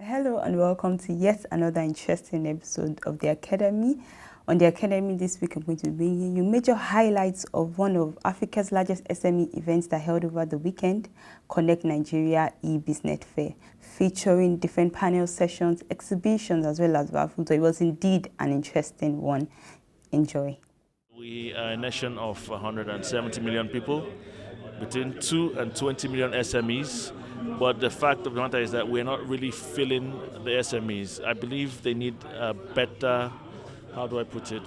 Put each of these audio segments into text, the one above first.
Hello and welcome to yet another interesting episode of the Academy. On the Academy this week, I'm going to be bringing you major highlights of one of Africa's largest SME events that held over the weekend, ConnectNigeria e-Business Fair, featuring different panel sessions, exhibitions, as well as raffles. So it was indeed an interesting one. Enjoy. We are a nation of 170 million people, between 2 and 20 million SMEs. But the fact of the matter is that we're not really filling the SMEs. I believe they need a better,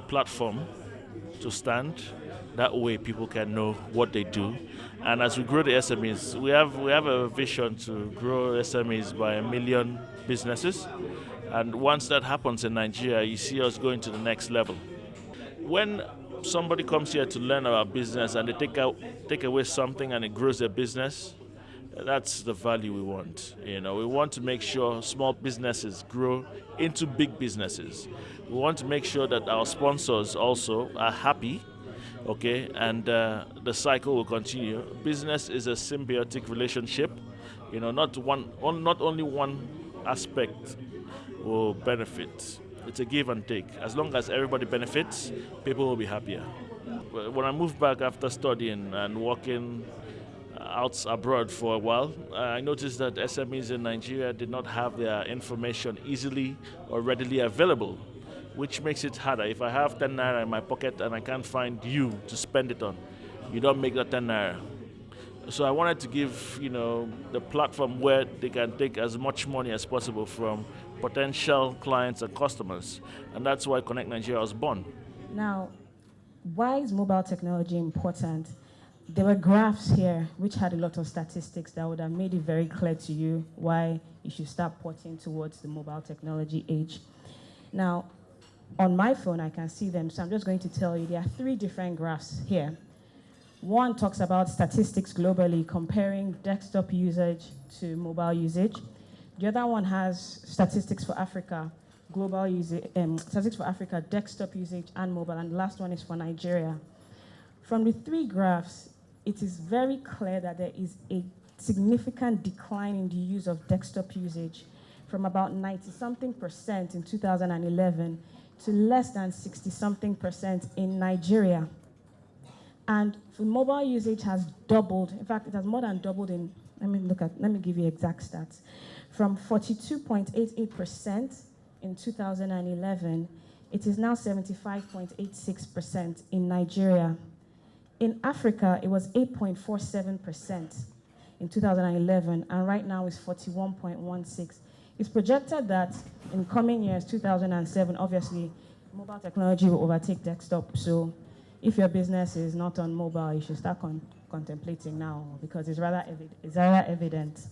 platform to stand. That way people can know what they do. And as we grow the SMEs, we have a vision to grow SMEs by 1 million businesses. And once that happens in Nigeria, you see us going to the next level. When somebody comes here to learn about business and they take away something and it grows their business, that's the value we want. We want to make sure small businesses grow into big businesses. We want to make sure that our sponsors also are happy, okay, and the cycle will continue. Business is a symbiotic relationship. Not only one aspect will benefit. It's a give and take. As long as everybody benefits, people will be happier. When I moved back after studying and working out abroad for a while, I noticed that SMEs in Nigeria did not have their information easily or readily available, which makes it harder. If I have 10 naira in my pocket and I can't find you to spend it on, you don't make that 10 naira. So I wanted to give, the platform where they can take as much money as possible from potential clients and customers. And that's why ConnectNigeria was born. Now, why is mobile technology important? There were graphs here which had a lot of statistics that would have made it very clear to you why you should start porting towards the mobile technology age. Now, on my phone, I can see them, so I'm just going to tell you there are 3 different graphs here. One talks about statistics globally, comparing desktop usage to mobile usage. The other one has statistics for Africa, global usage, statistics for Africa, desktop usage and mobile, and the last one is for Nigeria. From the 3 graphs, it is very clear that there is a significant decline in the use of desktop usage from about 90-something% in 2011 to less than 60-something% in Nigeria. And for mobile usage has doubled. In fact, it has more than doubled in, let me give you exact stats. From 42.88% in 2011, it is now 75.86% in Nigeria. In Africa, it was 8.47% in 2011, and right now it's 41.16%. It's projected that in coming years, 2007, obviously, mobile technology will overtake desktop. So if your business is not on mobile, you should start contemplating now, because it's rather evident.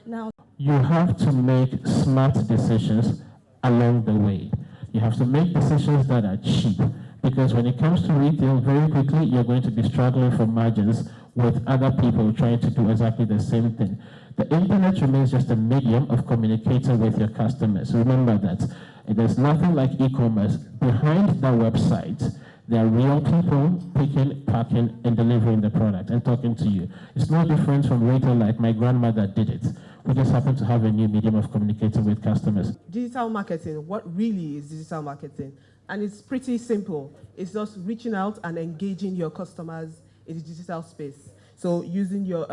Now, you have to make smart decisions along the way. You have to make decisions that are cheap, because when it comes to retail, very quickly, you're going to be struggling for margins with other people trying to do exactly the same thing. The internet remains just a medium of communicating with your customers. Remember that. There's nothing like e-commerce. Behind that website, there are real people picking, packing, and delivering the product and talking to you. It's no different from retail like my grandmother did it. We just happen to have a new medium of communicating with customers. Digital marketing, what really is digital marketing? And it's pretty simple. It's just reaching out and engaging your customers in the digital space. So using your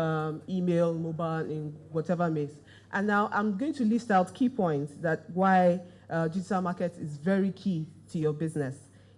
email, mobile, in whatever means. And now I'm going to list out key points that why digital market is very key to your business.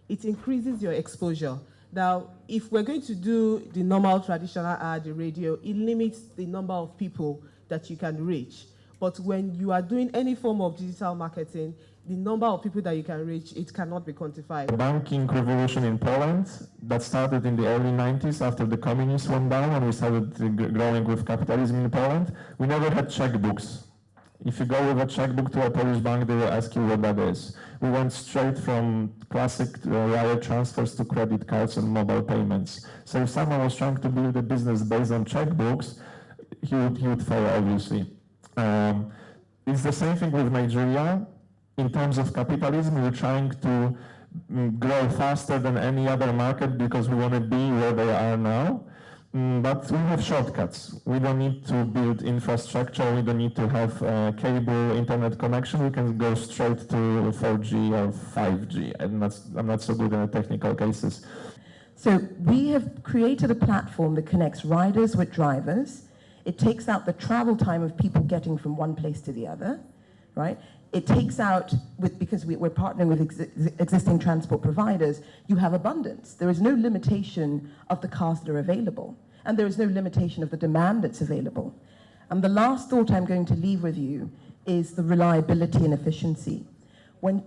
It increases your exposure. Now, if we're going to do the normal traditional ad, the radio, it limits the number of people that you can reach. But when you are doing any form of digital marketing, the number of people that you can reach, it cannot be quantified. The banking revolution in Poland that started in the early 90s after the communists went down and we started growing with capitalism in Poland. We never had checkbooks. If you go with a checkbook to a Polish bank, they will ask you what that is. We went straight from classic wire transfers to credit cards and mobile payments. So if someone was trying to build a business based on checkbooks, he would fail, obviously. It's the same thing with Nigeria. In terms of capitalism, we're trying to grow faster than any other market because we want to be where they are now. But we have shortcuts. We don't need to build infrastructure. We don't need to have cable internet connection. We can go straight to 4G or 5G. I'm not so good in the technical cases. So we have created a platform that connects riders with drivers. It takes out the travel time of people getting from one place to the other, right? It takes out, because we're partnering with existing transport providers, you have abundance. There is no limitation of the cars that are available, and there is no limitation of the demand that's available. And the last thought I'm going to leave with you is the reliability and efficiency. When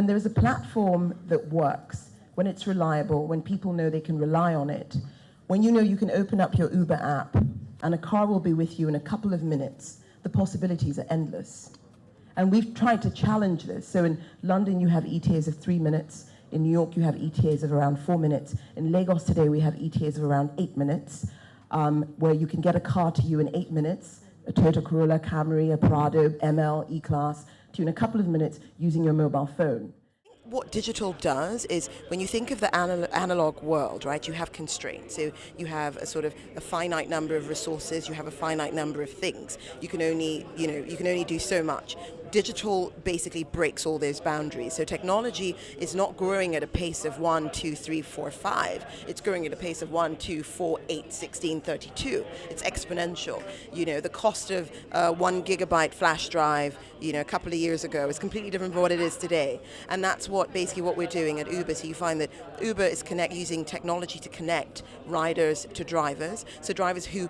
there is a platform that works, when it's reliable, when people know they can rely on it, when you know you can open up your Uber app and a car will be with you in a couple of minutes, the possibilities are endless. And we've tried to challenge this. So in London, you have ETAs of 3 minutes. In New York, you have ETAs of around 4 minutes. In Lagos today, we have ETAs of around 8 minutes, where you can get a car to you in 8 minutes, a Toyota Corolla, Camry, a Prado, ML, E-Class, to you in a couple of minutes using your mobile phone. What digital does is, when you think of the analog world, right, you have constraints. So you have a sort of a finite number of resources, you have a finite number of things. You can only do so much. Digital basically breaks all those boundaries. So technology is not growing at a pace of 1, 2, 3, 4, 5. It's growing at a pace of 1, 2, 4, 8, 16, 32. It's exponential. The cost of 1 gigabyte flash drive, a couple of years ago is completely different from what it is today. And that's what we're doing at Uber. So you find that Uber is using technology to connect riders to drivers. So drivers who,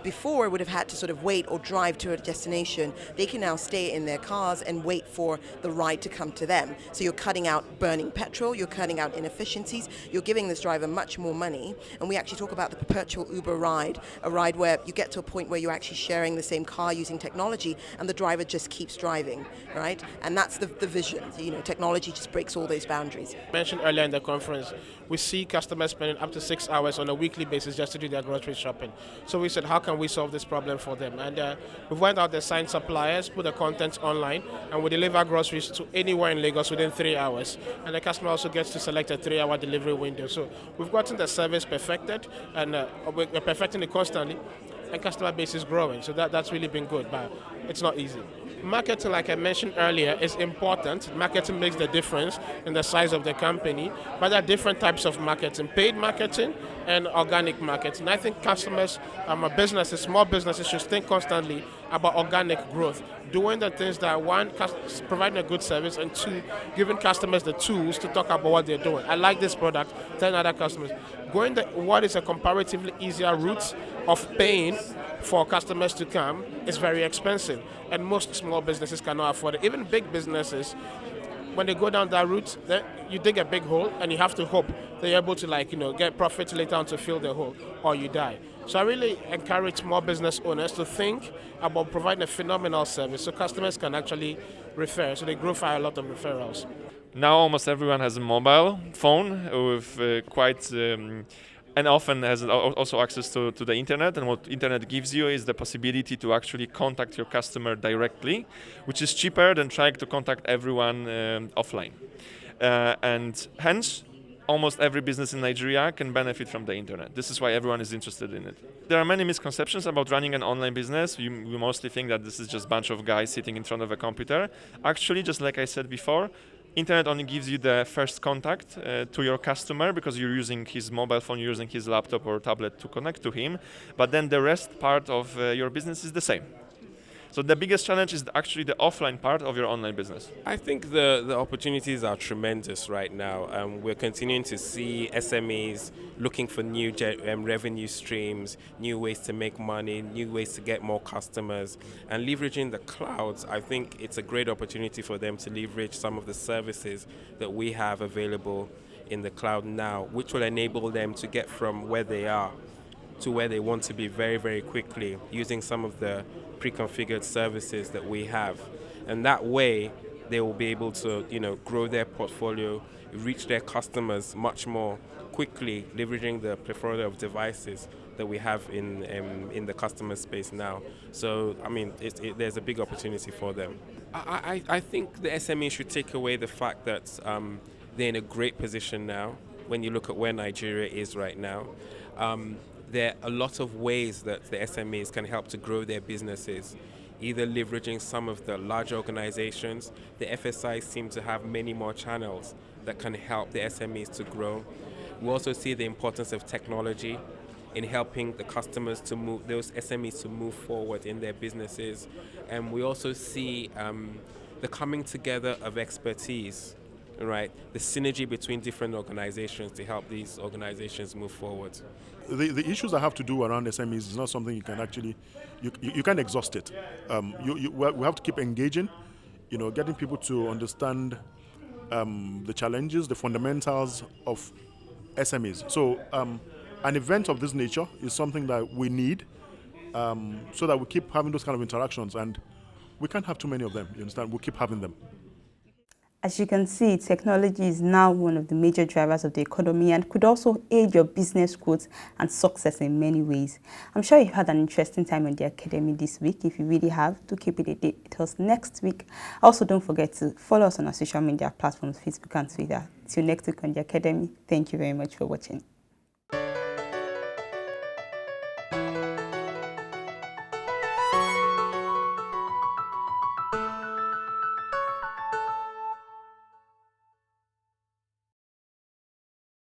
before would have had to sort of wait or drive to a destination, they can now stay in their cars and wait for the ride to come to them. So you're cutting out burning petrol, you're cutting out inefficiencies, you're giving this driver much more money. And we actually talk about the perpetual Uber ride, a ride where you get to a point where you're actually sharing the same car using technology and the driver just keeps driving, right? And that's the vision. Technology just breaks all those boundaries. Mentioned earlier in the conference, we see customers spending up to 6 hours on a weekly basis just to do their grocery shopping. So we said, how can we solve this problem for them? And we went out there, signed suppliers, put the content online, and we deliver groceries to anywhere in Lagos within 3 hours. And the customer also gets to select a 3-hour delivery window. So we've gotten the service perfected, and we're perfecting it constantly, and customer base is growing. So that's really been good, but it's not easy. Marketing, like I mentioned earlier, is important. Marketing makes the difference in the size of the company, but there are different types of marketing: paid marketing and organic marketing. I think customers, businesses, small businesses should think constantly about organic growth, doing the things that, one, providing a good service, and two, giving customers the tools to talk about what they're doing. I like this product, telling other customers. Going what is a comparatively easier route of paying for customers to come is very expensive, and most small businesses cannot afford it. Even big businesses, when they go down that route, then you dig a big hole and you have to hope they're able to get profit later on to fill the hole, or you die. So I really encourage small business owners to think about providing a phenomenal service so customers can actually refer, so they grow for a lot of referrals. Now almost everyone has a mobile phone with and often has also access to the internet. And what internet gives you is the possibility to actually contact your customer directly, which is cheaper than trying to contact everyone offline. And hence, almost every business in Nigeria can benefit from the internet. This is why everyone is interested in it. There are many misconceptions about running an online business. We mostly think that this is just a bunch of guys sitting in front of a computer. Actually, just like I said before, internet only gives you the first contact to your customer because you're using his mobile phone, you're using his laptop or tablet to connect to him. But then the rest part of your business is the same. So the biggest challenge is actually the offline part of your online business. I think the opportunities are tremendous right now. We're continuing to see SMEs looking for new revenue streams, new ways to make money, new ways to get more customers, and leveraging the clouds. I think it's a great opportunity for them to leverage some of the services that we have available in the cloud now, which will enable them to get from where they are to where they want to be very, very quickly, using some of the pre-configured services that we have. And that way, they will be able to, grow their portfolio, reach their customers much more quickly, leveraging the plethora of devices that we have in the customer space now. So, I mean, there's a big opportunity for them. I think the SME should take away the fact that they're in a great position now. When you look at where Nigeria is right now, there are a lot of ways that the SMEs can help to grow their businesses, either leveraging some of the large organizations. The FSIs seem to have many more channels that can help the SMEs to grow. We also see the importance of technology in helping the customers to move, those SMEs to move forward in their businesses. And we also see the coming together of expertise, right? The synergy between different organizations to help these organizations move forward. The issues that have to do around SMEs is not something you can actually, you can't exhaust it. We have to keep engaging, getting people to understand the challenges, the fundamentals of SMEs. So an event of this nature is something that we need so that we keep having those kind of interactions, and we can't have too many of them, you understand? We'll keep having them. As you can see, technology is now one of the major drivers of the economy and could also aid your business growth and success in many ways. I'm sure you've had an interesting time on the Academy this week. If you really have, do keep it a date with us next week. Also, don't forget to follow us on our social media platforms, Facebook and Twitter. Till next week on the Academy, thank you very much for watching.